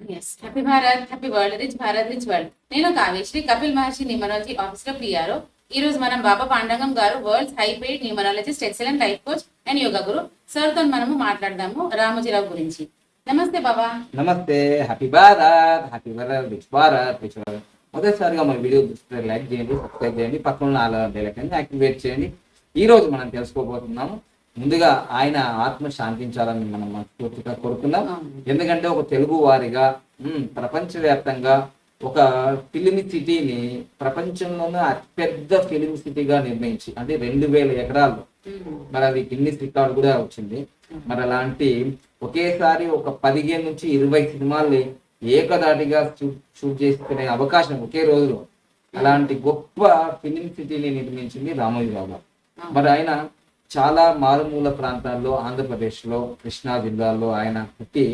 Yes, happy Bharat, happy world, rich Bharat, rich world. నేను Kavyasri, Kapil Maharshi numerology office లో PRO. ఈ రోజు మనం బాబా పాండగం గారు, world's high paid numerologist, excellent life coach and yoga guru sir తో మనము మాట్లాడదాము రామోజీరావు గురించి. నమస్తే బాబా. నమస్తే. Happy Bharat, happy Bharat, rich Bharat, rich Bharat. మొదటిసారిగా మన వీడియో చూస్తే లైక్ చేయండి, సబ్స్క్రైబ్ చేయండి, పక్కన ఉన్న ఆల్ బెల్ యాక్టివేట్ చేయండి. ఈ రోజు మనం తెలుసుకోబోతున్నాము. ముందుగా ఆయన ఆత్మ శాంతించాలని మనం మనస్ఫూర్తిగా కోరుకుందాం. ఎందుకంటే ఒక తెలుగు వారిగా ప్రపంచవ్యాప్తంగా ఒక ఫిలిం సిటీని ప్రపంచంలోనే అతిపెద్ద ఫిలిం సిటీగా నిర్మించి, అంటే 2000 ఎకరాల్లో, మరి అది గిన్నిస్ రికార్డు కూడా వచ్చింది. మరి అలాంటి ఒకేసారి ఒక 15 నుంచి 20 సినిమాల్ని ఏకదాటిగా షూట్ చేసుకునే అవకాశం ఒకే రోజులో, అలాంటి గొప్ప ఫిలిం సిటీని నిర్మించింది రామోజీరావు గారు. మరి ఆయన చాలా మారుమూల ప్రాంతాల్లో, ఆంధ్రప్రదేశ్లో, కృష్ణా జిల్లాలో ఆయన పుట్టి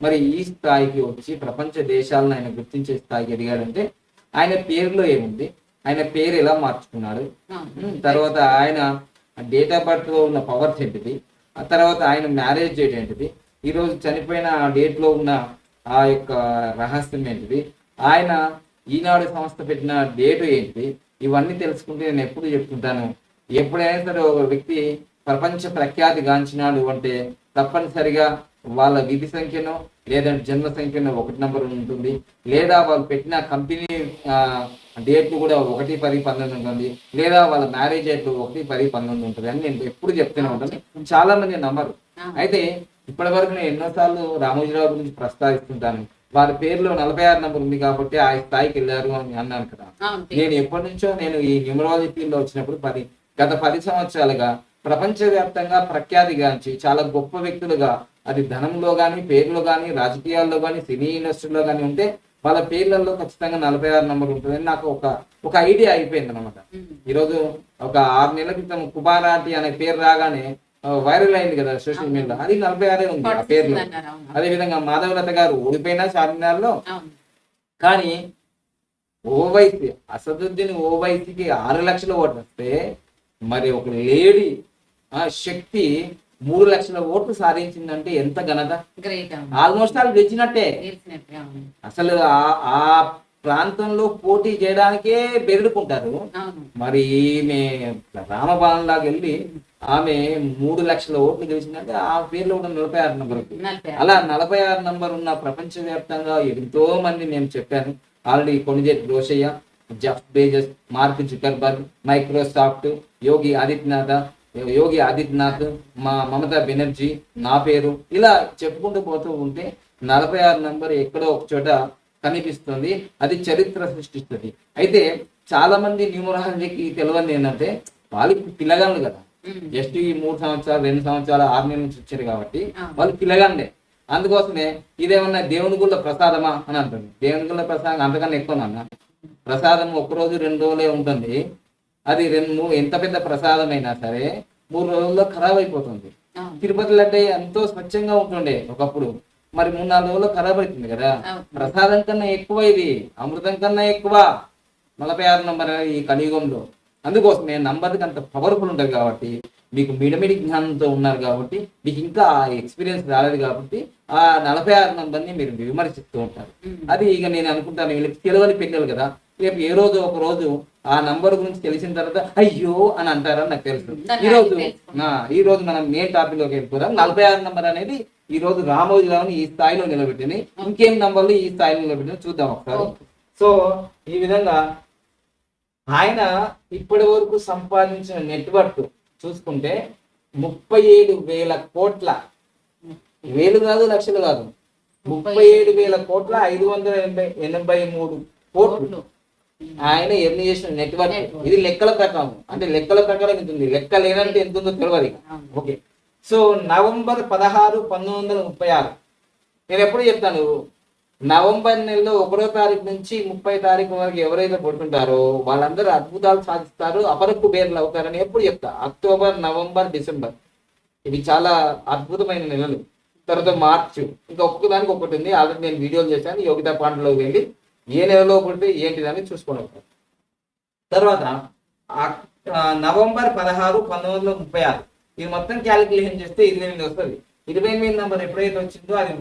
మరి ఈ స్థాయికి వచ్చి ప్రపంచ దేశాలను ఆయన గుర్తించే స్థాయికి ఎదిగాడంటే ఆయన పేరులో ఏముంది, ఆయన పేరు ఎలా మార్చుకున్నాడు, తర్వాత ఆయన డేట్ ఆఫ్ బర్త్ లో ఉన్న పవర్స్ ఏంటిది, ఆ తర్వాత ఆయన మ్యారేజ్ డేట్ ఏంటిది, ఈరోజు చనిపోయిన ఆ డేట్ లో ఉన్న ఆ యొక్క రహస్యం ఏంటిది, ఆయన ఈనాడు సంస్థ పెట్టిన డేటు ఏంటిది, ఇవన్నీ తెలుసుకుంటే నేను ఎప్పుడు చెప్తుంటాను, ఎప్పుడైనా సరే ఒక వ్యక్తి ప్రపంచ ప్రఖ్యాతి గాంచినాడు అంటే తప్పనిసరిగా వాళ్ళ విధి సంఖ్యను లేదంటే జన్మ సంఖ్యను 1 నంబర్ ఉంటుంది, లేదా వాళ్ళు పెట్టిన కంపెనీ డేట్లు కూడా 1, 10, 19 ఉంటుంది, లేదా వాళ్ళ మ్యారేజ్ డేట్ 1, 10, 19 ఉంటుంది అని నేను ఎప్పుడు చెప్తూనే ఉంటాను. చాలా మంది నమ్మరు. అయితే ఇప్పటి వరకు నేను ఎన్నోసార్లు రామోజీరావు గురించి ప్రస్తావిస్తుంటాను. వారి పేరులో 46 నంబర్ ఉంది కాబట్టి ఆ స్థాయికి వెళ్ళారు అని అన్నాను కదా. నేను ఎప్పటి నుంచో నేను ఈ న్యూమరాలజీ ఫీల్డ్ లో వచ్చినప్పుడు గత 10 సంవత్సరాలుగా ప్రపంచవ్యాప్తంగా ప్రఖ్యాతిగాంచి చాలా గొప్ప వ్యక్తులుగా, అది ధనంలో కానీ, పేరులో కానీ, రాజకీయాల్లో కానీ, సినీ ఇండస్ట్రీలో కానీ ఉంటే వాళ్ళ పేర్లలో ఖచ్చితంగా 46 నంబర్ ఉంటుందని నాకు ఒక ఐడియా అయిపోయింది అనమాట. ఈరోజు ఒక 6 నెలల క్రితం కుబారాటి అనే పేరు రాగానే వైరల్ అయింది కదా సోషల్ మీడియాలో, అది 46 ఉంది ఆ పేర్లో. అదే విధంగా మాధవలత గారు ఓడిపోయినా చార్మినార్లో, కానీ ఓవైసీ అసదుద్దీన్ ఓవైసీకి 6 లక్షల ఓట్లు వస్తే మరి ఒక లేడీ శక్తి 3 లక్షల ఓట్లు సాధించిందంటే ఎంత ఘనత! ఆల్మోస్ట్ వాళ్ళు గెలిచినట్టే. అసలు ఆ ప్రాంతంలో పోటీ చేయడానికే బెదిరుకుంటారు. మరి ఈమె రామబాణంలాగా వెళ్ళి ఆమె 3 లక్షల ఓట్లు గెలిచిందంటే ఆ పేర్లో ఉన్న 46 నంబర్. అలా 46 నంబర్ ఉన్న ప్రపంచవ్యాప్తంగా ఎంతో మంది నేను చెప్పాను already. Konijeti Rosaiah, Jeff Bezos, Mark Zuckerberg, Microsoft, Yogi Adityanath, Mamata Banerjee, నా పేరు, ఇలా చెప్పుకుంటూ పోతూ ఉంటే 46 నంబర్ ఎక్కడో ఒక చోట కనిపిస్తుంది. అది చరిత్ర సృష్టిస్తుంది. అయితే చాలా మంది న్యూమరాలజీకి తెలియదు ఏంటంటే వాళ్ళకి పిల్లగాళ్ళు కదా, జస్ట్ ఈ 3 సంవత్సరాలు 2 సంవత్సరాలు 6 నెలల నుంచి వచ్చారు కాబట్టి వాళ్ళు పిల్లగాండే. అందుకోసమే ఇదేమన్నా దేవుని గుళ్ళ ప్రసాదమా అని అంటుంది. దేవుని గుళ్ళ ప్రసాదం అంతకన్నా ఎక్కువ ప్రసాదం 1 రోజు 2 రోజులే ఉంటుంది. అది ఎంత పెద్ద ప్రసాదం అయినా సరే 3 రోజుల్లో ఖరాబ్ అయిపోతుంది. తిరుపతి లడ్డే ఎంతో స్వచ్ఛంగా ఉంటుండే ఒకప్పుడు, మరి 3-4 రోజుల్లో ఖరాబ్ అవుతుంది కదా. ప్రసాదం కన్నా ఎక్కువ ఇది, అమృతం కన్నా ఎక్కువ 46 నంబర్ ఈ కలియుగంలో. అందుకోసమే నంబర్కి అంత పవర్ఫుల్ ఉంటుంది కాబట్టి, మీకు మిడమిడి జ్ఞానంతో ఉన్నారు కాబట్టి, మీకు ఇంకా ఆ ఎక్స్పీరియన్స్ రాలేదు కాబట్టి ఆ 46 నంబర్ని మీరు విమర్శిస్తూ ఉంటారు. అది ఇక నేను అనుకుంటాను వీళ్ళకి తెలియని పిల్లలు కదా, రేపు ఏ రోజు ఒక రోజు ఆ నంబర్ గురించి తెలిసిన తర్వాత అయ్యో అని అంటారని నాకు తెలుసు. ఈ రోజు మనం మెయిన్ టాపిక్ లోకి వెళ్ళిపోదాం. 46 నంబర్ అనేది ఈ రోజు రామోజీరావుని ఈ స్థాయిలో నిలబెట్టింది. ఇంకేం నంబర్లు ఈ స్థాయిలో నిలబెట్టింది చూద్దాం ఒకసారి. సో ఈ విధంగా ఆయన ఇప్పటి వరకు సంపాదించిన నెట్వర్క్ చూసుకుంటే 37,000 కోట్ల, వేలు కాదు లక్షలు కాదు, 37,000 కోట్ల 583 కోట్లు ఆయన ఎర్న్ చేసిన నెట్వర్క్. ఇది లెక్కల ప్రకారం, అంటే లెక్కల ప్రకారం ఎంత ఉంది, లెక్క లేనంటే ఎంత ఉందో తెలియదు. ఓకే, సో నవంబర్ 16, 1936 నేను ఎప్పుడు చెప్తాను, నవంబర్ నెలలో 1వ తారీఖు నుంచి 30వ తారీఖు వరకు ఎవరైతే పడుతుంటారో వాళ్ళందరూ అద్భుతాలు సాధిస్తారు, అపరకు బేర్లు అవుతారని ఎప్పుడు చెప్తా. అక్టోబర్, నవంబర్, డిసెంబర్ ఇవి చాలా అద్భుతమైన నెలలు. తర్వాత మార్చ్, ఇంకా ఒక్కదానికి ఒకటి ఉంది, ఆల్రెడీ నేను వీడియోలు చేశాను. యోగితా పాండలోకి వెళ్ళి ఏ నెలలో పడితే ఏంటిదని చూసుకోవడం. తర్వాత నవంబర్ 16, 1936 ఇది మొత్తం క్యాలిక్యులేషన్ చేస్తే 28 వస్తుంది. 28 నెంబర్ ఎప్పుడైతే వచ్చిందో అది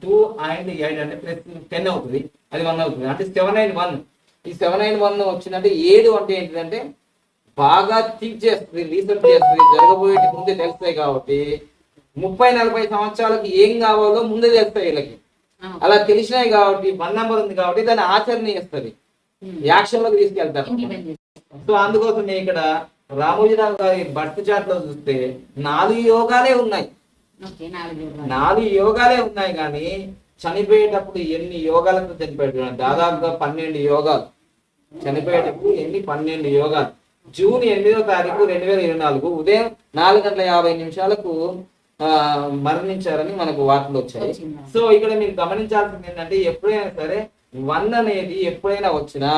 2 and 8 అంటే ప్లస్ 10 అవుతుంది, అది 1 అవుతుంది. అంటే 791. ఈ 791 వచ్చిందంటే 7 అంటే ఏంటిదంటే బాగా థింక్ చేస్తుంది, రీసెర్చ్ చేస్తుంది, జరగబోయేటి ముందే తెలుస్తాయి కాబట్టి 30-40 సంవత్సరాలకు ఏం కావాలో ముందే తెలుస్తాయి వీళ్ళకి. అలా తెలిసినాయి కాబట్టి 1 నెంబర్ ఉంది కాబట్టి దాన్ని ఆచరణ చేస్తుంది, యాక్షన్ లోకి తీసుకెళ్తారు. సో అందుకోసం ఇక్కడ రామోజీరావు గారి బర్త్ చార్ట్ లో చూస్తే 4 యోగాలే ఉన్నాయి. 4 యోగాలే ఉన్నాయి కానీ చనిపోయేటప్పుడు ఎన్ని యోగాలతో చనిపోయాడు, దాదాపుగా 12 యోగాలు. చనిపోయేటప్పుడు 12 యోగాలు. జూన్ 8వ తారీఖు 2024 ఉదయం 4:50 మరణించారని మనకు వార్తలు వచ్చాయి. సో ఇక్కడ మీరు గమనించాల్సింది ఏంటంటే ఎప్పుడైనా సరే 1 అనేది ఎప్పుడైనా వచ్చినా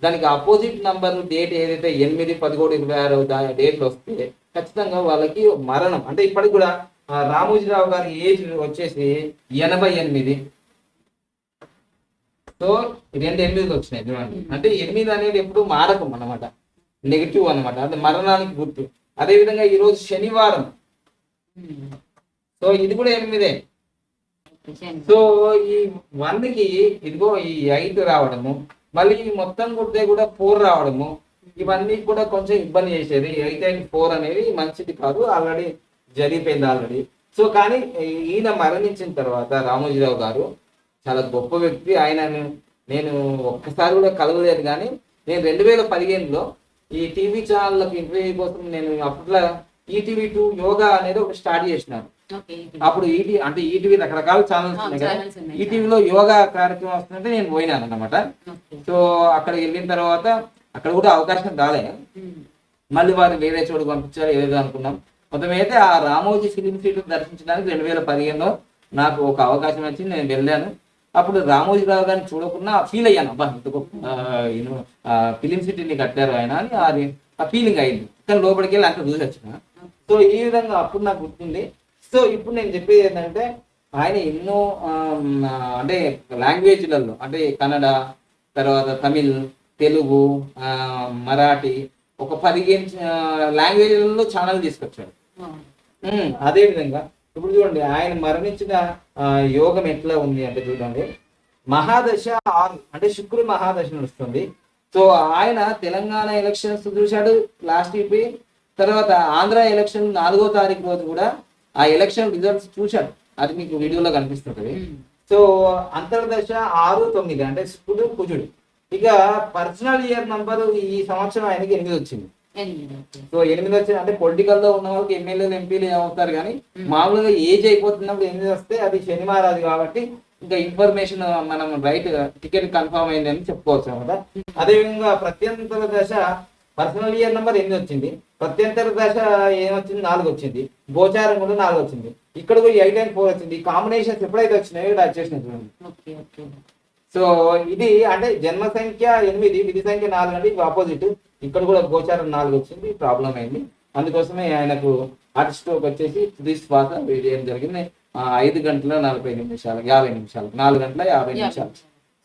దానికి అపోజిట్ నంబర్ డేట్ ఏదైతే 8, 11, 26 డేట్లు వస్తే ఖచ్చితంగా వాళ్ళకి మరణం. అంటే ఇప్పటికి కూడా రామోజీరావు గారి ఏజ్ వచ్చేసి 88. సో 2 8 వచ్చినాయి చూడండి. అంటే 8 అనేది ఎప్పుడు మారకం అన్నమాట, నెగిటివ్ అన్నమాట, అంటే మరణానికి గుర్తు. అదే విధంగా ఈ రోజు శనివారం, సో ఇది కూడా 8. సో ఈ 1కి ఇదిగో ఈ 8 రావడము, మళ్ళీ మొత్తం గుర్తే కూడా 4 రావడము, ఇవన్నీ కూడా కొంచెం ఇబ్బంది చేసేది. 8 and 4 అనేది మంచిది కాదు, ఆల్రెడీ జరిగిపోయింది ఆల్రెడీ. సో కానీ ఈయన మరణించిన తర్వాత రామోజీరావు గారు చాలా గొప్ప వ్యక్తి. ఆయన నేను ఒక్కసారి కూడా కలవలేదు, కానీ నేను 2015లో ఈ టీవీ ఛానళ్ళకి ఇంటర్వ్యూ కోసం నేను అప్పట్లో ఈటీవీ2 యోగా అనేది ఒకటి స్టార్ట్ చేసినాను. అప్పుడు ఈటీవీ రకరకాల ఛానల్స్ ఉన్నాయి కదా, ఈటీవీలో యోగా కార్యక్రమం వస్తుంటే నేను పోయినాను అన్నమాట. సో అక్కడికి వెళ్ళిన తర్వాత అక్కడ కూడా అవకాశం రాలే, మళ్ళీ వారు వేరే చోటు పంపించారు ఏదో అనుకున్నాం. మొత్తం అయితే ఆ రామోజీ ఫిలిం సిటీ దర్శించడానికి 2015లో నాకు ఒక అవకాశం వచ్చింది, నేను వెళ్ళాను. అప్పుడు రామోజీరావు గారిని చూడకుండా ఫీల్ అయ్యాను, అబ్బా ఇంత గొప్ప ఫిలిం సిటీని కట్టారు ఆయన అని ఆ ఫీలింగ్ అయింది. కానీ లోపలికి వెళ్ళి అంత చూసి వచ్చిన. సో ఈ విధంగా అప్పుడు నాకు గుర్తుంది. సో ఇప్పుడు నేను చెప్పేది ఏంటంటే ఆయన ఎన్నో అంటే లాంగ్వేజ్లలో, అంటే కన్నడ, తర్వాత తమిళ్, తెలుగు, మరాఠీ, ఒక 15 లాంగ్వేజ్లలో ఛానల్ తీసుకొచ్చాడు. అదే విధంగా ఇప్పుడు చూడండి ఆయన మరణించిన యోగం ఎట్లా ఉంది అంటే చూడండి, మహాదశ 6 అంటే శుక్రుడు మహాదశ నడుస్తుంది. సో ఆయన తెలంగాణ ఎలక్షన్స్ చూశాడు లాస్ట్ వీక్, తర్వాత ఆంధ్ర ఎలక్షన్ 4వ తారీఖు రోజు కూడా ఆ ఎలక్షన్ రిజల్ట్స్ చూశాడు, అది మీకు వీడియోలో కనిపిస్తుంది. సో అంతర్దశ 6, 9 అంటే శుక్రుడు కుజుడు. ఇక పర్సనల్ ఇయర్ నంబర్ ఈ సంవత్సరం ఆయనకి 8 వచ్చింది. సో 8 వచ్చింది అంటే పొలిటికల్ లో ఉన్న వాళ్ళకి ఎమ్మెల్యేలు, ఎంపీలు అవుతారు, కానీ మామూలుగా ఏజ్ అయిపోతున్నప్పుడు 8 వస్తే అది శని మహారాజు కాబట్టి ఇంకా ఇన్ఫర్మేషన్ మనం రైట్ టికెట్ కన్ఫర్మ్ అయింది అని చెప్పుకోవచ్చు అనమాట. అదేవిధంగా ప్రత్యంతర దశ పర్సనల్ ఇయర్ నెంబర్ 8 వచ్చింది, ప్రత్యంతర దశ ఏమొచ్చింది 4 వచ్చింది, గోచారం కూడా 4 వచ్చింది, ఇక్కడ కూడా 8 and 4 వచ్చింది. ఈ కాంబినేషన్స్ ఎప్పుడైతే వచ్చినాయో ఇక్కడ వచ్చేసినాయి చూడండి. సో ఇది అంటే జన్మ సంఖ్య 8, విధి సంఖ్య 4 అంటే ఇది ఆపోజిట్. ఇక్కడ కూడా గోచారం 4 వచ్చింది, ప్రాబ్లం అయింది. అందుకోసమే ఆయనకు హార్ట్ స్ట్రోక్ వచ్చేసి తుది శ్వాస వేయడం జరిగింది 5:40 50 4:50.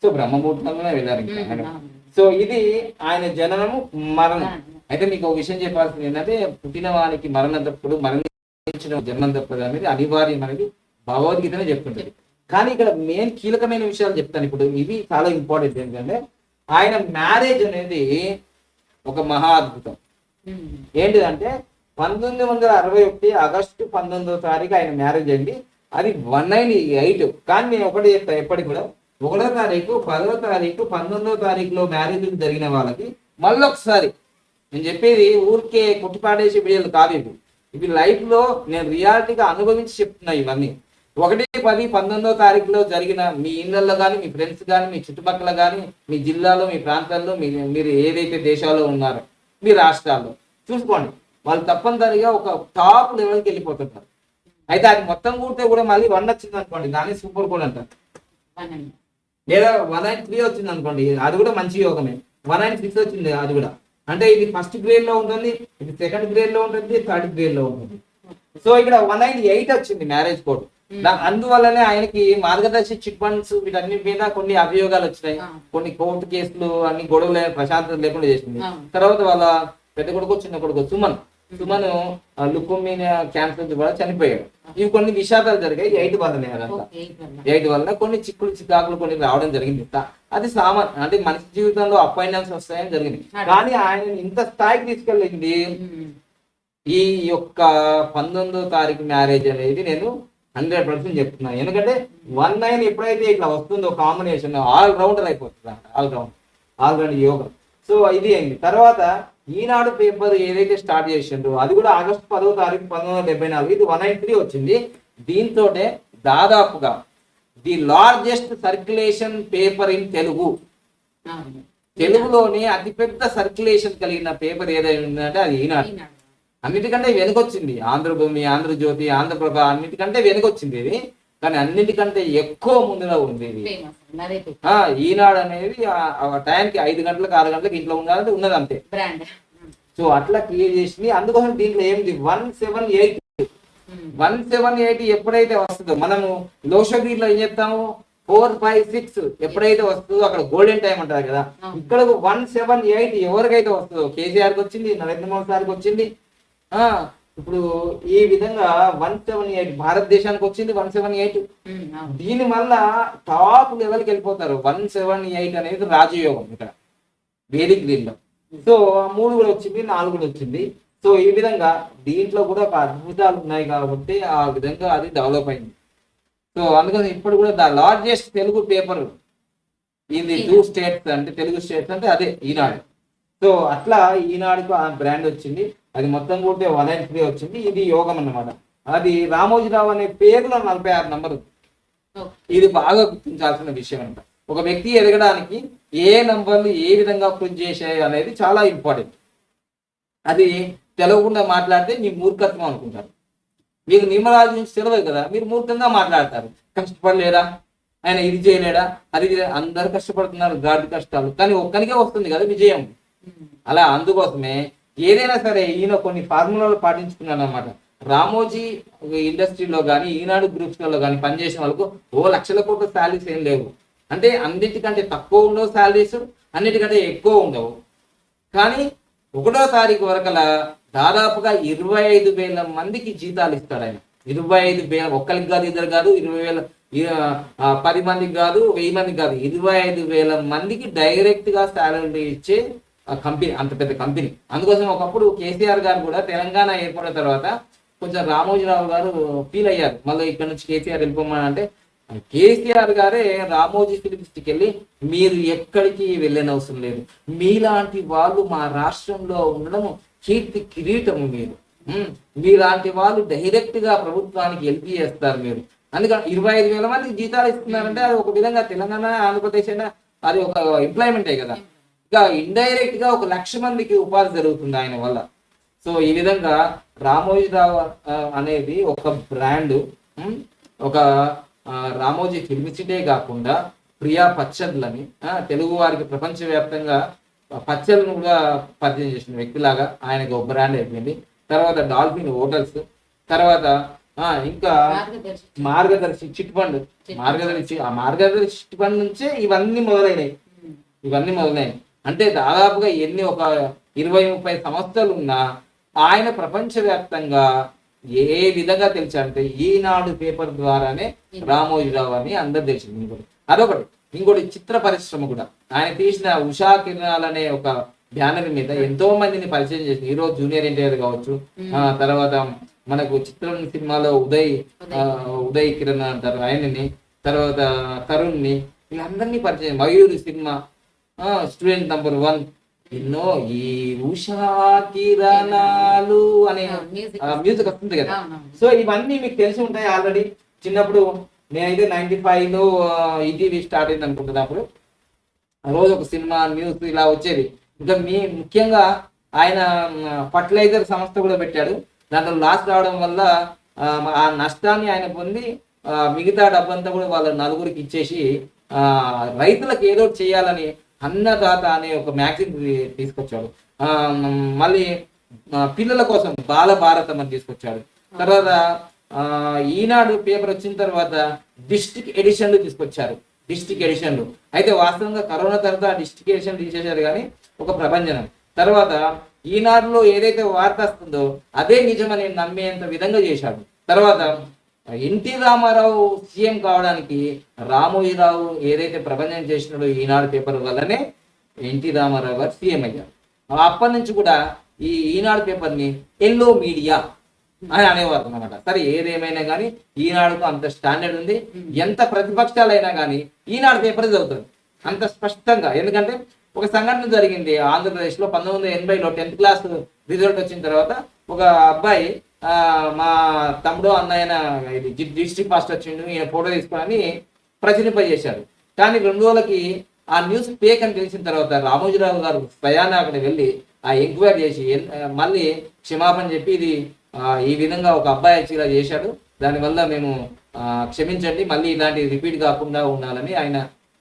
సో బ్రహ్మముహూర్తంలోనే వెళ్ళారు ఇంకా. సో ఇది ఆయన జననము, మరణం. అయితే మీకు ఒక విషయం చెప్పాల్సింది ఏంటంటే పుట్టిన వానికి మరణం తప్పుడు, మరణించిన జన్మం తప్పదు అనేది అనివార్యం అనేది భగవద్గీతనే చెప్తుంటది. కానీ ఇక్కడ మెయిన్ కీలకమైన విషయాలు చెప్తాను ఇప్పుడు, ఇవి చాలా ఇంపార్టెంట్. ఏంటంటే ఆయన మ్యారేజ్ అనేది ఒక మహా అద్భుతం. ఏంటిదంటే 1961 ఆగస్టు 19వ తారీఖు ఆయన మ్యారేజ్ అయింది. అది 198. కానీ నేను ఒకటి చెప్తాను ఎప్పటికి కూడా, 1వ తారీఖు, 10వ తారీఖు, 19వ తారీఖులో మ్యారేజ్ జరిగిన వాళ్ళకి మళ్ళీ ఒకసారి నేను చెప్పేది ఊరికే కొట్టిపాడేసి వీళ్ళు కాదు, ఇవి లైఫ్ లో నేను రియాలిటీగా అనుభవించి చెప్తున్నా. ఇవన్నీ 1, 10, 19వ తారీఖులో జరిగిన మీ ఇళ్లలో కానీ, మీ ఫ్రెండ్స్ కానీ, మీ చుట్టుపక్కల కానీ, మీ జిల్లాలో, మీ ప్రాంతాల్లో, మీరు ఏదైతే దేశాల్లో ఉన్నారో, మీ రాష్ట్రాల్లో చూసుకోండి, వాళ్ళు తప్పనిసరిగా ఒక టాప్ లెవెల్కి వెళ్ళిపోతుంటారు. అయితే అది మొత్తం కూడితే కూడా మళ్ళీ 1 వచ్చింది అనుకోండి, దాన్ని సూపర్ కోడ్ అంటారు. లేదా 193 వచ్చింది అనుకోండి, అది కూడా మంచి యోగమే. 196 వచ్చింది, అది కూడా అంటే ఇది ఫస్ట్ గ్రేడ్ లో ఉంటుంది, ఇది సెకండ్ గ్రేడ్ లో ఉంటుంది, థర్డ్ గ్రేడ్ లో ఉంటుంది. సో ఇక్కడ 198 వచ్చింది మ్యారేజ్ కోడ్. అందువల్లనే ఆయనకి మార్గదర్శి చిట్ ఫండ్స్ వీటన్నిటి మీద కొన్ని అభియోగాలు వచ్చినాయి, కొన్ని కోర్టు కేసులు, అన్ని గొడవలు ప్రశాంతత లేకుండా చేసింది. తర్వాత వాళ్ళ పెద్ద కొడుకు, చిన్న కొడుకు సుమన్, సుమన్ లుకోమియా క్యాన్సర్ కూడా చనిపోయాడు. ఇవి కొన్ని విషాదాలు జరిగాయి 8 వల్లనే అదంతా. 8 వల్ల కొన్ని చిక్కులు చికాకులు కొన్ని రావడం జరిగింది. అది సామాన్య, అంటే మనిషి జీవితంలో అప్ అండ్ డౌన్స్ వస్తాయని జరిగింది. కానీ ఆయన ఇంత స్థాయికి తీసుకెళ్ళింది ఈ యొక్క 19వ తారీఖు మ్యారేజ్ అనేది నేను 100% చెప్తున్నాను. ఎందుకంటే 19 ఎప్పుడైతే ఇట్లా వస్తుందో కాంబినేషన్ ఆల్ రౌండర్ అయిపోతుంది, ఆల్ రౌండ్ యోగం. సో ఇది అయింది. తర్వాత ఈనాడు పేపర్ ఏదైతే స్టార్ట్ చేసిండ్రో అది కూడా ఆగస్టు 10వ తారీఖు 1974, ఇది 193 వచ్చింది. దీంతో దాదాపుగా the largest circulation paper in Telugu, తెలుగులోని అతిపెద్ద సర్క్యులేషన్ కలిగిన పేపర్ ఏదైనా ఉందంటే అది ఈనాడు. అన్నిటికంటే వెనుకొచ్చింది ఆంధ్రభూమి, ఆంధ్రజ్యోతి, ఆంధ్రప్రభ, అన్నిటికంటే వెనుకొచ్చింది ఇది. కానీ అన్నిటికంటే ఎక్కువ ముందులో ఉంది ఇది ఈనాడు అనేది. టైంకి 5 గంటలకు 6 గంటలకు ఇంట్లో ఉండాలంటే ఉన్నది అంతే. సో అట్లా క్రియేట్ చేసింది. అందుకోసం దీంట్లో ఏంటి 178 ఎప్పుడైతే వస్తుందో, మనము లోషగిరిలో ఏం చెప్తాము 4, 5, 6 ఎప్పుడైతే వస్తుందో అక్కడ గోల్డెన్ టైం అంటారు కదా. ఇక్కడ 178 ఎవరికైతే వస్తుందో, కేసీఆర్కి వచ్చింది, నరేంద్ర మోదీ సార్కి వచ్చింది. ఇప్పుడు ఈ విధంగా 178 భారతదేశానికి వచ్చింది 178. దీని వల్ల టాప్ లెవెల్కి వెళ్ళిపోతారు. 178 అనేది రాజయోగం ఇక్కడ వేదిక్ గ్రీన్లో. సో 3 కూడా వచ్చింది, 4 కూడా వచ్చింది. సో ఈ విధంగా దీంట్లో కూడా ఒక అద్భుతాలు ఉన్నాయి కాబట్టి ఆ విధంగా అది డెవలప్ అయింది. సో అందుకని ఇప్పుడు కూడా the largest Telugu paper in the 2 states, అంటే తెలుగు స్టేట్స్ అంటే అదే ఈనాడు. సో అట్లా ఈనాడుకు ఆ బ్రాండ్ వచ్చింది. అది మొత్తం కూడా 193 వచ్చింది. ఇది యోగం అన్నమాట. అది రామోజీరావు అనే పేరులో 46 నంబర్. ఇది బాగా గుర్తించాల్సిన విషయం అంట. ఒక వ్యక్తి ఎదగడానికి ఏ నంబర్లు ఏ విధంగా కృషి చేశాయి అనేది చాలా ఇంపార్టెంట్. అది తెలవకుండా మాట్లాడితే మీ మూర్ఖత్వం అనుకుంటారు. మీకు నిమ్మరాజు నుంచి తెలియదు కదా, మీరు మూర్ఖంగా మాట్లాడతారు. కష్టపడలేడా ఆయన, ఇది చేయలేడా, అది అందరు కష్టపడుతున్నారు, గాడి కష్టాలు, కానీ ఒక్కనికే వస్తుంది కదా విజయం. అలా అందుకోసమే ఏదైనా సరే ఈయన కొన్ని ఫార్ములాలు పాటించుకున్నాడు అనమాట. రామోజీ ఇండస్ట్రీలో కానీ ఈనాడు గ్రూప్స్లలో కానీ పనిచేసిన వాళ్ళకు 1 లక్షల కోట్ల శాలరీస్ ఏం లేవు. అంటే అన్నిటికంటే తక్కువ ఉండవు శాలరీస్, అన్నిటికంటే ఎక్కువ ఉండవు. కానీ 1వ తారీఖు వరకలా దాదాపుగా 25,000 మందికి జీతాలు ఇస్తాడు ఆయన. 25,000, ఒక్కరికి కాదు, ఇద్దరు కాదు, 20,000, 10 మందికి కాదు, 1000 మందికి కాదు, 25,000 మందికి డైరెక్ట్ గా శాలరీ ఇచ్చే కంపెనీ, అంత పెద్ద కంపెనీ. అందుకోసం ఒకప్పుడు కేసీఆర్ గారు కూడా తెలంగాణ ఏర్పడిన తర్వాత కొంచెం రామోజీరావు గారు ఫీల్ అయ్యారు, మళ్ళీ ఇక్కడ నుంచి కేసీఆర్ వెళ్ళిపోమని. అంటే కేసీఆర్ గారే రామోజీ ఫిలిమ్స్కి వెళ్ళి, మీరు ఎక్కడికి వెళ్ళని అవసరం లేదు, మీలాంటి వాళ్ళు మా రాష్ట్రంలో ఉండడం కీర్తి కిరీటము, మీలాంటి వాళ్ళు డైరెక్ట్ గా ప్రభుత్వానికి హెల్ప్ చేస్తారు మీరు. అందుకని 25,000 మందికి జీతాలు ఇస్తున్నారంటే అది ఒక విధంగా తెలంగాణ, ఆంధ్రప్రదేశ్ అయినా అది ఒక ఎంప్లాయ్మెంటే కదా. ఇంకా ఇండైరెక్ట్ గా 1 లక్ష మందికి ఉపాధి జరుగుతుంది ఆయన వల్ల. సో ఈ విధంగా రామోజీరావు అనేది ఒక బ్రాండ్. ఒక రామోజీ ఫిల్మ్ సిటీ కాకుండా ప్రియా పచ్చళ్ళని తెలుగు వారికి ప్రపంచవ్యాప్తంగా పచ్చళ్ళను కూడా పరిచయం చేసిన వ్యక్తిలాగా ఆయనకు ఒక బ్రాండ్ అయిపోయింది. తర్వాత డాల్ఫిన్ హోటల్స్, తర్వాత ఇంకా మార్గదర్శి చిట్ ఫండ్, మార్గదర్శి చిట్ ఫండ్ నుంచే ఇవన్నీ మొదలైనాయి. అంటే దాదాపుగా ఎన్ని ఒక 20-30 సంవత్సరాలు ఉన్నా ఆయన ప్రపంచవ్యాప్తంగా ఏ విధంగా తెలిసారంటే ఈనాడు పేపర్ ద్వారానే రామోజీరావు అని అందరు తెలిసింది. అదొకటి. ఇంకోటి చిత్ర పరిశ్రమ కూడా ఆయన తీసిన ఉషా కిరణాలు అనే ఒక బ్యానర్ మీద ఎంతో మందిని పరిచయం చేసింది. ఈరోజు జూనియర్ ఎన్టీఆర్ కావచ్చు, తర్వాత మనకు చిత్రం సినిమాలో ఉదయ్ కిరణ్ అంటారు ఆయనని, తర్వాత తరుణ్ ని, వీళ్ళందరినీ పరిచయం. మయూరి సినిమా, స్టూడెంట్ నంబర్ 1, ఎన్నో ఈ ఉషా కిరణాలు అనే మ్యూజిక్ వస్తుంది కదా. సో ఇవన్నీ మీకు తెలిసి ఉంటాయి ఆల్రెడీ. చిన్నప్పుడు నేనైతే 95లో ఈటీవీ స్టార్ట్ అయింది అనుకుంటున్నప్పుడు రోజు ఒక సినిమా, న్యూస్ ఇలా వచ్చేది. ఇంకా ముఖ్యంగా ఆయన ఫర్టిలైజర్ సంస్థ కూడా పెట్టాడు. దాంట్లో లాస్ రావడం వల్ల ఆ నష్టాన్ని ఆయన పొంది మిగతా డబ్బంతా కూడా వాళ్ళ నలుగురికి ఇచ్చేసి రైతులకు ఏదో చేయాలని అన్నదాత అనే ఒక మ్యాగజైన్ తీసుకొచ్చాడు. మళ్ళీ పిల్లల కోసం బాల భారతం అని తీసుకొచ్చాడు. తర్వాత ఈనాడు పేపర్ వచ్చిన తర్వాత డిస్ట్రిక్ట్ ఎడిషన్లు తీసుకొచ్చారు. డిస్ట్రిక్ట్ ఎడిషన్లు అయితే వాస్తవంగా కరోనా తర్వాత డిస్ట్రిక్ట్ ఎడిషన్ తీసేశారు కానీ ఒక ప్రభంజనం. తర్వాత ఈనాడులో ఏదైతే వార్త వస్తుందో అదే నిజమని నమ్మేంత విధంగా చేశాడు. తర్వాత ఎన్టీ రామారావు సీఎం కావడానికి రామోజీరావు ఏదైతే ప్రబంధం చేసినాడో ఈనాడు పేపర్ వల్లనే ఎన్టీ రామారావు గారు సీఎం అయ్యారు. అప్పటి నుంచి కూడా ఈ ఈనాడు పేపర్ని ఎల్లో మీడియా అని అనేవారు అనమాట. సరే ఏదేమైనా కానీ ఈనాడుకు అంత స్టాండర్డ్ ఉంది. ఎంత ప్రతిపక్షాలైనా కానీ ఈనాడు పేపర్ చదువుతుంది అంత స్పష్టంగా. ఎందుకంటే ఒక సంఘటన జరిగింది ఆంధ్రప్రదేశ్లో 1980లో 10th క్లాస్ రిజల్ట్ వచ్చిన తర్వాత ఒక అబ్బాయి మా తమ్ముడు అన్నయ్యన ఇది డిస్ట్రిక్ట్ మాస్టర్ వచ్చిండు, ఈయన ఫోటో తీసుకొని ప్రచురింపజేశారు. కానీ 2 రోజులకి ఆ న్యూస్ ఫేక్ అని తెలిసిన తర్వాత రామోజీరావు గారు స్వయాన అక్కడ వెళ్ళి ఆ ఎంక్వైరీ చేసి మళ్ళీ క్షమాపణ చెప్పి ఇది ఈ విధంగా ఒక అబ్బాయి వచ్చి ఇలా చేశాడు, దానివల్ల మేము క్షమించండి, మళ్ళీ ఇలాంటి రిపీట్ కాకుండా ఉండాలని ఆయన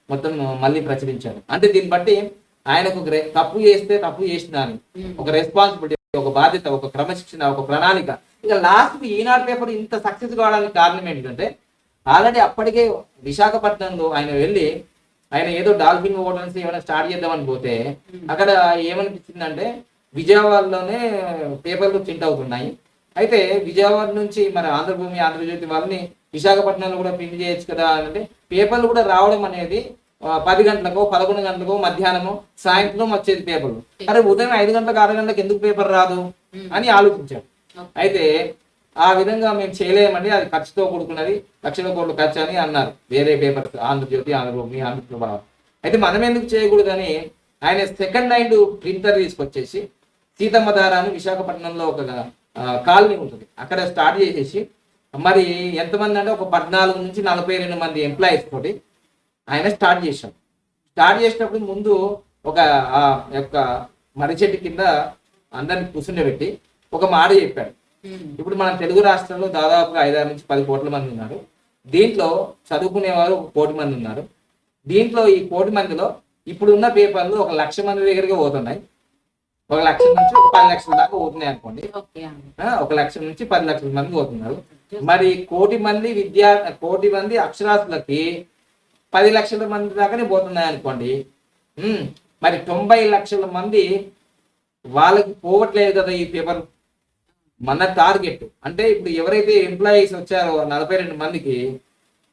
మొత్తం మళ్ళీ ప్రచురించారు. అంటే దీన్ని బట్టి ఆయనకు తప్పు చేస్తే తప్పు చేసిన ఒక రెస్పాన్సిబిలిటీ, ఒక బాధ్యత, ఒక క్రమశిక్షణ, ఒక ప్రణాళిక. ఇక లాస్ట్ ఈనాడు పేపర్ ఇంత సక్సెస్ కావడానికి కారణం ఏంటంటే ఆల్రెడీ అప్పటికే విశాఖపట్నంలో ఆయన వెళ్ళి ఆయన ఏదో డాల్ఫిన్ హోటల్స్ ఏమైనా స్టార్ట్ చేద్దామని పోతే అక్కడ ఏమనిపించిందంటే విజయవాడలోనే పేపర్లు ప్రింట్ అవుతున్నాయి. అయితే విజయవాడ నుంచి మరి ఆంధ్రభూమి, ఆంధ్రజ్యోతి వాళ్ళని విశాఖపట్నంలో కూడా ప్రింట్ చేయొచ్చు కదా అంటే పేపర్లు కూడా రావడం అనేది 10 గంటలకు 11 గంటలకు మధ్యాహ్నము సాయంత్రం వచ్చేది పేపర్లు. అరే ఉదయం 5 గంటలకు 6 గంటలకు ఎందుకు పేపర్ రాదు అని ఆలోచించాడు. అయితే ఆ విధంగా మేము చేయలేమండి, అది ఖర్చుతో కూడుకున్నది, లక్షల కోట్ల ఖర్చు అని అన్నారు వేరే పేపర్స్, ఆంధ్రజ్యోతి, ఆంధ్రభూమి, ఆంధ్రప్రభ. అయితే మనం ఎందుకు చేయకూడదని ఆయన సెకండ్ హ్యాండ్ ప్రింటర్ తీసుకొచ్చేసి సీతమ్మధార అని విశాఖపట్నంలో ఒక కాలనీ ఉంటుంది, అక్కడ స్టార్ట్ చేసేసి మరి ఎంతమంది అంటే ఒక 14 నుంచి 42 మంది ఎంప్లాయీస్ తోటి ఆయన స్టార్ట్ చేశాం. స్టార్ట్ చేసినప్పుడు ముందు ఒక యొక్క మర్రి చెట్టు కింద అందరిని కూర్చుండబెట్టి ఒక మాట చెప్పాడు. ఇప్పుడు మన తెలుగు రాష్ట్రంలో దాదాపుగా 5 నుంచి 10 కోట్ల మంది ఉన్నారు. దీంట్లో చదువుకునేవారు 1 కోటి మంది ఉన్నారు. దీంట్లో ఈ 1 కోటి మందిలో ఇప్పుడు ఉన్న పేపర్లు 1 లక్ష మంది దగ్గరికి పోతున్నాయి. 1 లక్ష నుంచి 10 లక్షల దాకా పోతున్నాయి అనుకోండి. 1 లక్ష నుంచి 10 లక్షల మంది పోతున్నారు. మరి 1 కోటి మంది అక్షరాస్యులకి 10 లక్షల మంది దాకానే పోతున్నాయి అనుకోండి. మరి 90 లక్షల మంది వాళ్ళకి పోవట్లేదు కదా ఈ పేపర్. మన టార్గెట్ అంటే ఇప్పుడు ఎవరైతే ఎంప్లాయీస్ వచ్చారో 42 మందికి,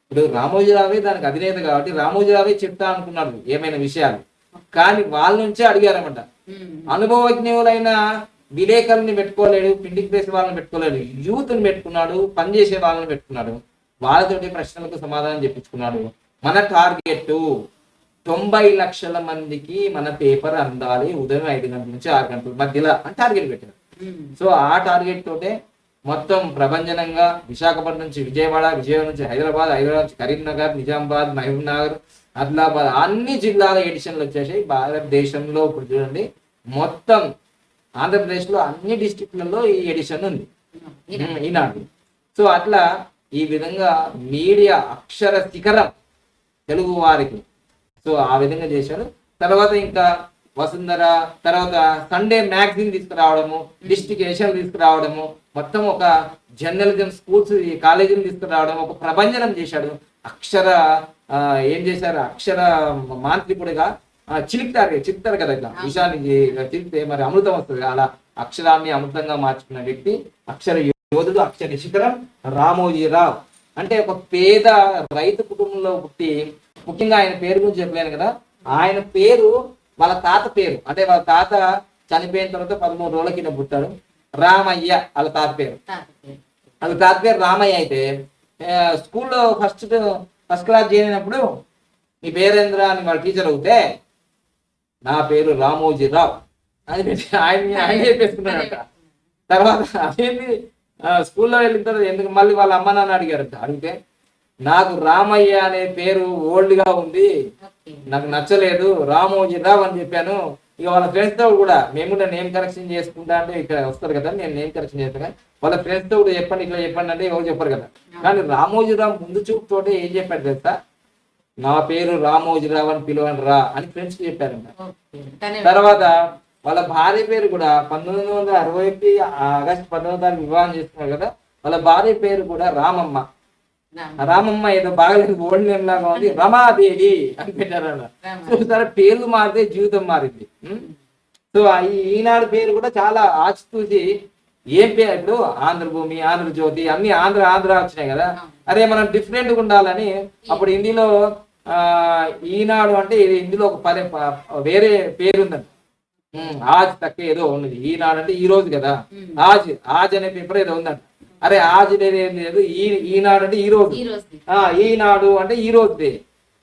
ఇప్పుడు రామోజీరావే దానికి అధినేత కాబట్టి రామోజీరావే చెప్తా అనుకున్నాడు ఏమైనా విషయాలు, కానీ వాళ్ళ నుంచే అడిగారన్నమాట. అనుభవజ్ఞులైన విలేకరుని పెట్టుకోలేడు, ప్రింటింగ్ ప్రెస్ వాళ్ళని పెట్టుకోలేడు, యూత్ని పెట్టుకున్నాడు, పనిచేసే వాళ్ళని పెట్టుకున్నాడు, వాళ్ళతోటి ప్రశ్నలకు సమాధానం చెప్పించుకున్నాడు. మన టార్గెట్ 90 లక్షల మందికి మన పేపర్ అందాలి ఉదయం 5 గంటల నుంచి 6 గంటల మధ్యలో అని టార్గెట్ పెట్టారు. సో ఆ టార్గెట్ తోటే మొత్తం ప్రభంజనంగా విశాఖపట్నం నుంచి విజయవాడ, విజయవాడ నుంచి హైదరాబాద్, హైదరాబాద్ నుంచి కరీంనగర్, నిజామాబాద్, మహబూబ్ నగర్, ఆదిలాబాద్ అన్ని జిల్లాల ఎడిషన్లు వచ్చేసాయి. భారతదేశంలో ఇప్పుడు చూడండి మొత్తం ఆంధ్రప్రదేశ్లో అన్ని డిస్ట్రిక్ట్లలో ఈ ఎడిషన్ ఉంది ఈనాడు. సో అట్లా ఈ విధంగా మీడియా అక్షర శిఖరం తెలుగు వారికి. సో ఆ విధంగా చేశారు. తర్వాత ఇంకా వసుంధర, తర్వాత సండే మ్యాగజైన్ తీసుకురావడము, డిస్ట్రిక్ట్ ఏషియన్ తీసుకురావడము, మొత్తం ఒక జర్నలిజం స్కూల్స్ కాలేజీలు తీసుకురావడం, ఒక ప్రభంజనం చేశాడు. ఏం చేశారు, అక్షర మాంత్రికుడిగా చిలుకుతారు కదా ఇట్లా విషయాన్ని చిలికితే మరి అమృతం వస్తుంది. అలా అక్షరాన్ని అమృతంగా మార్చుకున్న వ్యక్తి, అక్షర యోధుడు, అక్షర శిఖరం రామోజీరావు. అంటే ఒక పేద రైతు కుటుంబంలో పుట్టి, ముఖ్యంగా ఆయన పేరు గురించి చెప్పలేను కదా, ఆయన పేరు వాళ్ళ తాత పేరు, అంటే వాళ్ళ తాత చనిపోయిన తర్వాత 13 రోజుల కింద పుట్టాడు. రామయ్య వాళ్ళ తాత పేరు. వాళ్ళ తాత పేరు రామయ్య. అయితే స్కూల్లో ఫస్ట్ క్లాస్ చేరినప్పుడు నీ పేరేంద్ర అని వాళ్ళ టీచర్ అవుతే నా పేరు రామోజీరావు అని పెట్టి ఆయన చెప్పేసుకున్నాడట. తర్వాత అదేంటి స్కూల్లో వెళ్ళిన తర్వాత ఎందుకు మళ్ళీ వాళ్ళ అమ్మ నాన్న అడిగారట. అడిగితే నాకు రామయ్య అనే పేరు ఓల్డ్ గా ఉంది, నాకు నచ్చలేదు, రామోజీరావు అని చెప్పాను. ఇక వాళ్ళ ఫ్రెండ్స్ తో కూడా మేము కూడా నేమ్ కరెక్షన్ చేసుకుంటా అంటే ఇక్కడ వస్తారు కదా, నేను నేమ్ కరెక్షన్ చేస్తాను కానీ వాళ్ళ ఫ్రెండ్స్ తో కూడా చెప్పండి ఇట్లా చెప్పండి అంటే ఎవరు చెప్పారు కదా. కానీ రామోజీరావు ముందు చూపు తోటే ఏం చెప్పాడు తెలుసా, నా పేరు రామోజీరావు అని పిలవని రా అని ఫ్రెండ్స్ కి చెప్పారంట. తర్వాత వాళ్ళ భార్య పేరు కూడా 1961 ఆగస్టు 19 వివాహం చేసుకున్నారు కదా, వాళ్ళ భార్య పేరు కూడా రామమ్మ. రామమ్మ ఏదో బాగలేదు ఓల్డ్ నేమ్ లాగా ఉంది, రమాదేవి అని పెట్టారన్న. సరే పేర్లు మారితే జీవితం మారింది. సో సో ఈ ఈనాడు పేరు కూడా చాలా ఆచితూచి ఏం పేరు ఇప్పుడు ఆంధ్రభూమి, ఆంధ్రజ్యోతి అన్ని ఆంధ్ర ఆంధ్ర వచ్చినాయి కదా. అరే మనం డిఫరెంట్గా ఉండాలని అప్పుడు హిందీలో ఈనాడు అంటే హిందీలో ఒక వేరే పేరు ఉందండి. ఆజ్ తక్క ఏదో ఉన్నది. ఈనాడు అంటే ఈ రోజు కదా, ఆజ్ ఆజ్ అనే పేపర్ ఏదో ఉందంట. అరే ఆజ్ అనేది ఏం లేదు, ఈనాడు అంటే ఈ రోజు, ఈనాడు అంటే ఈ రోజుదే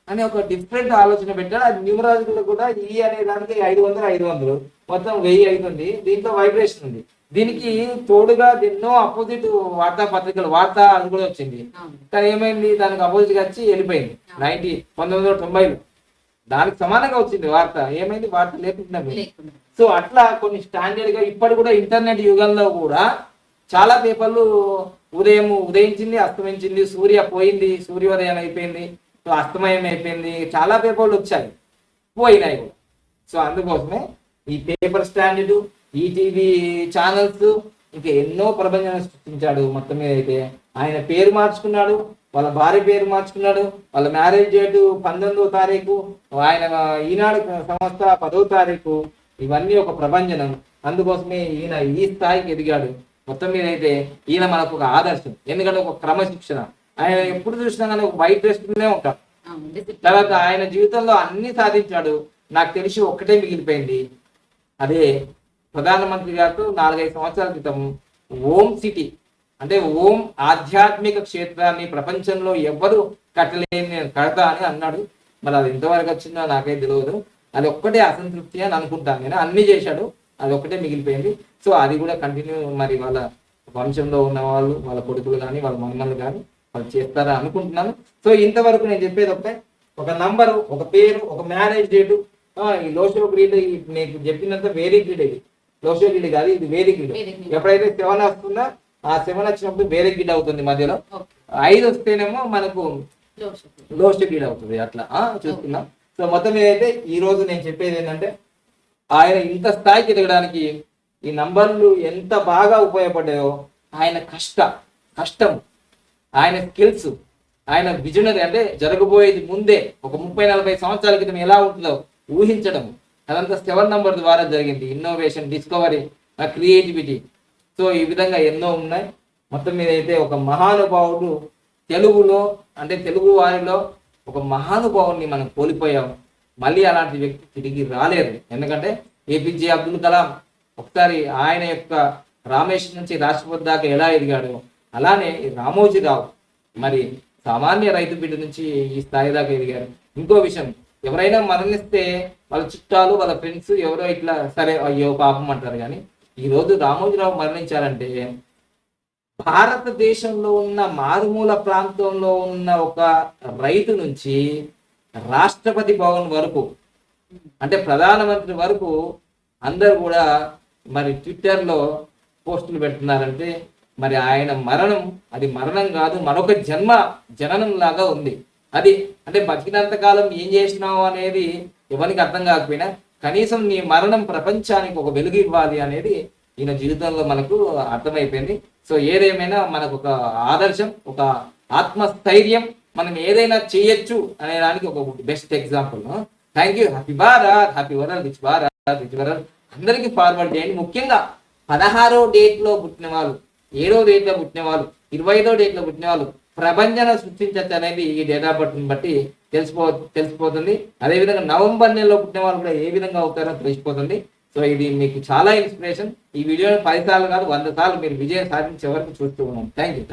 అని ఒక డిఫరెంట్ ఆలోచన పెట్టాడు. అది న్యూమరాలజీలో కూడా ఈ అనే దానికి 500 మొత్తం 1000 అవుతుంది. దీంట్లో వైబ్రేషన్ ఉంది. దీనికి తోడుగా ఎన్నో అపోజిట్ వార్తాపత్రికలు అది కూడా వచ్చింది. కానీ ఏమైంది, దానికి అపోజిట్ వచ్చి వెళ్ళిపోయింది 1990లో. దానికి సమానంగా వచ్చింది వార్త. ఏమైంది, వార్త లేకుండా. సో అట్లా కొన్ని స్టాండర్డ్ గా ఇప్పటి కూడా ఇంటర్నెట్ యుగంలో కూడా చాలా పేపర్లు ఉదయించింది, అస్తమించింది, సూర్య పోయింది, సూర్యోదయం అయిపోయింది, అస్తమయం అయిపోయింది, చాలా పేపర్లు వచ్చాయి, పోయినాయి కూడా. సో అందుకోసమే ఈ పేపర్ స్టాండర్డ్, ఈటీవీ ఛానల్స్ ఇంకా ఎన్నో ప్రపంచాన్ని సృష్టించాడు. మొత్తం మీద అయితే ఆయన పేరు మార్చుకున్నాడు, వాళ్ళ భార్య పేరు మార్చుకున్నాడు, వాళ్ళ మ్యారేజ్ డేటు 19వ తారీఖు, ఆయన ఈనాడు సంస్థ 10వ తారీఖు. ఇవన్నీ ఒక ప్రభంజనం. అందుకోసమే ఈయన ఈ స్థాయికి ఎదిగాడు. మొత్తం మీద అయితే ఈయన మనకు ఒక ఆదర్శం. ఎందుకంటే ఒక క్రమశిక్షణ. ఆయన ఎప్పుడు చూసినా కానీ ఒక వైట్ డ్రెస్లోనే ఉంటాడు. తర్వాత ఆయన జీవితంలో అన్ని సాధించాడు. నాకు తెలిసి ఒక్కటే మిగిలిపోయింది, అదే ప్రధానమంత్రి గారితో 4-5 సంవత్సరాల క్రితం ఓం సిటీ అంటే ఓం ఆధ్యాత్మిక క్షేత్రాన్ని ప్రపంచంలో ఎవ్వరు కట్టలేని నేను కడతా అని అన్నాడు. మరి అది ఎంతవరకు వచ్చిందో నాకైతే తెలియదు. అది ఒక్కటే అసంతృప్తి అని అనుకుంటాను నేను. అన్ని చేశాడు, అది ఒక్కటే మిగిలిపోయింది. సో అది కూడా కంటిన్యూ మరి వాళ్ళ వంశంలో ఉన్న వాళ్ళు, వాళ్ళ కొడుకులు కానీ వాళ్ళ మమ్మల్ని కానీ వాళ్ళు చేస్తారా అనుకుంటున్నాను. సో ఇంతవరకు నేను చెప్పేది ఒక నంబరు, ఒక పేరు, ఒక మ్యారేజ్ డేటు. ఈ లోషో గ్రీడ్ నీకు చెప్పినంత వేరే గ్రీడ్, ఇది లోషో గ్రీడ్ కాదు, ఇది వేరే గ్రీడ్. ఎప్పుడైతే 7 వస్తుందో ఆ 7 వచ్చినప్పుడు వేరే గ్రీడ్ అవుతుంది. మధ్యలో 5 వస్తేనేమో మనకు లోషో గ్రీడ్ అవుతుంది. అట్లా చూస్తున్నాం. సో మొత్తం ఏదైతే ఈ రోజు నేను చెప్పేది ఏంటంటే, ఆయన ఇంత స్థాయికి ఎదగడానికి ఈ నంబర్లు ఎంత బాగా ఉపయోగపడ్డాయో, ఆయన కష్టం, ఆయన స్కిల్స్, ఆయన విజనరీ అంటే జరగబోయేది ముందే ఒక 30-40 సంవత్సరాల క్రితం ఎలా ఉంటుందో ఊహించడం, అదంతా 7 నంబర్ ద్వారా జరిగింది. Innovation, discovery, creativity. సో ఈ విధంగా ఎన్నో ఉన్నాయి. మొత్తం మీద అయితే ఒక మహానుభావుడు తెలుగులో అంటే తెలుగు వారిలో ఒక మహానుభావుని మనం కోల్పోయాం. మళ్ళీ అలాంటి వ్యక్తి తిరిగి రాలేరు. ఎందుకంటే ఏపీజే అబ్దుల్ కలాం ఒకసారి ఆయన యొక్క రామేశ్వరం నుంచి రాష్ట్రపతి దాకా ఎలా ఎదిగాడు, అలానే రామోజీరావు మరి సామాన్య రైతు బిడ్డ నుంచి ఈ స్థాయి దాకా ఎదిగారు. ఇంకో విషయం, ఎవరైనా మరణిస్తే వాళ్ళ చుట్టాలు, వాళ్ళ ఫ్రెండ్స్ ఎవరో ఇట్లా సరే అయ్యో పాపం అంటారు. కానీ ఈరోజు రామోజీరావు మరణించారంటే భారతదేశంలో ఉన్న మారుమూల ప్రాంతంలో ఉన్న ఒక రైతు నుంచి రాష్ట్రపతి భవన్ వరకు అంటే ప్రధానమంత్రి వరకు అందరు కూడా మరి ట్విట్టర్లో పోస్టులు పెడుతున్నారంటే మరి ఆయన మరణం అది మరణం కాదు, మరొక జననం లాగా ఉంది. అది అంటే బతికినంత కాలం ఏం చేసినావు అనేది ఎవరికి అర్థం కాకపోయినా కనీసం నీ మరణం ప్రపంచానికి ఒక వెలుగు ఇవ్వాలి అనేది ఈయన జీవితంలో మనకు అర్థమైపోయింది. సో ఏదేమైనా మనకు ఒక ఆదర్శం, ఒక ఆత్మస్థైర్యం, మనం ఏదైనా చేయొచ్చు అనే దానికి ఒక best example. Thank you. Happy Bharat, happy world, rich Bharat, rich world అందరికీ ఫార్వర్డ్ చేయండి. ముఖ్యంగా 16వ డేట్లో పుట్టిన వాళ్ళు, 7వ డేట్లో పుట్టిన వాళ్ళు, 25వ డేట్లో పుట్టిన వాళ్ళు ప్రభంజన సృష్టించచ్చు అనేది ఈ డేట్ ఆఫ్ బర్త్ని బట్టి తెలిసిపోతుంది. అదేవిధంగా నవంబర్ నెలలో పుట్టిన వాళ్ళు కూడా ఏ విధంగా అవుతారో తెలిసిపోతుంది. సో ఇది మీకు చాలా ఇన్స్పిరేషన్. ఈ వీడియోని 10 సార్లు కాదు 100 సార్లు మీరు విజయం సాధించే వరకు చూస్తూ ఉన్నాం. Thank you.